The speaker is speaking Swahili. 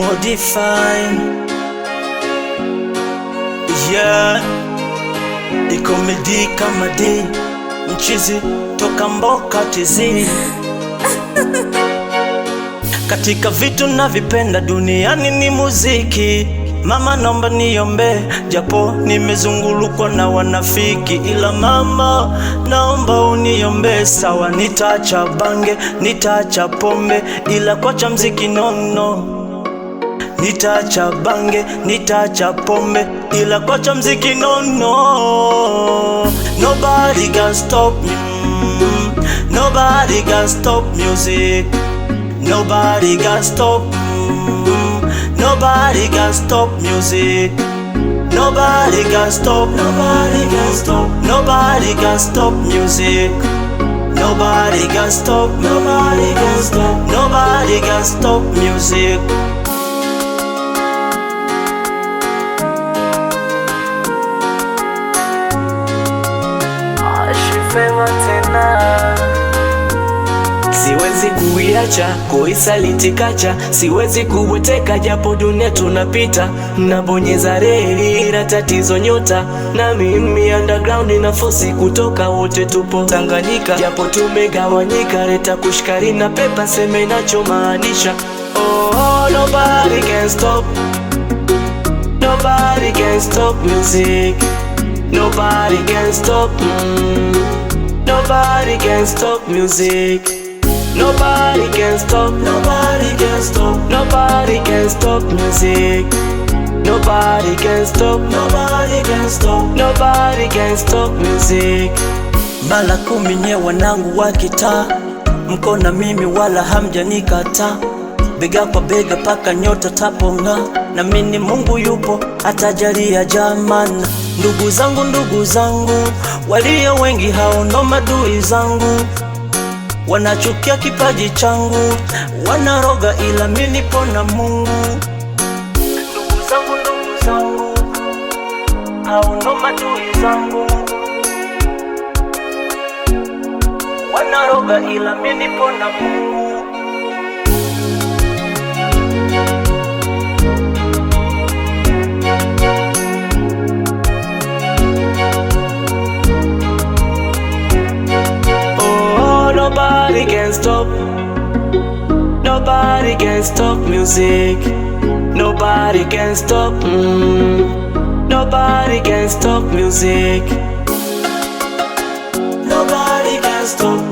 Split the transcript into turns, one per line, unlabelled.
Modify, yeah, ikomedi kama D mchizi toka mboka tizi. Katika vitu navipenda duniani ni muziki. Mama naomba niombe, japo nimezungulukwa na wanafiki, ila mama naomba uniombe. Sawa, nitaacha bange, nitaacha pombe, ila kwacha mziki nono. Nitaacha bange, nitaacha pombe, ila kwacha mziki nono. Nobody can stop me, nobody can stop music. Nobody can stop, nobody can stop music. Nobody can stop, nobody can stop, nobody can stop music. Nobody can stop, nobody can stop, nobody can stop music. Ashifema tena, siwezi kuiacha, kuisaliti kacha, siwezi kubweteka japo dunia tunapita. Nabonyeza reli ila tatizo nyota, na mimi underground na fosi kutoka, wote tupo Tanganyika japo tumegawanyika. Leta kushikari na pepa seme nacho maanisha. Oh, nobody can stop, nobody can stop music. Nobody can stop, nobody can stop music. Nobody can stop, nobody can stop, nobody can stop music. Nobody can stop, nobody can stop, nobody can stop music. Mara 10 nye wanangu wa kitaa, mko na mimi wala hamjanikata. Bega kwa bega paka nyota taponga, na mimi Mungu yupo atajalia jamani. Ndugu zangu walio wengi hao ndo madui zangu. Wanachukia kipaji changu, wanaroga ila mimi nipo na Mungu. Ndugu zangu hao ndo madui zangu. Wanaroga ila mimi nipo na Mungu. Nobody can stop, nobody can stop music. Nobody can stop, nobody can stop music. Nobody can stop.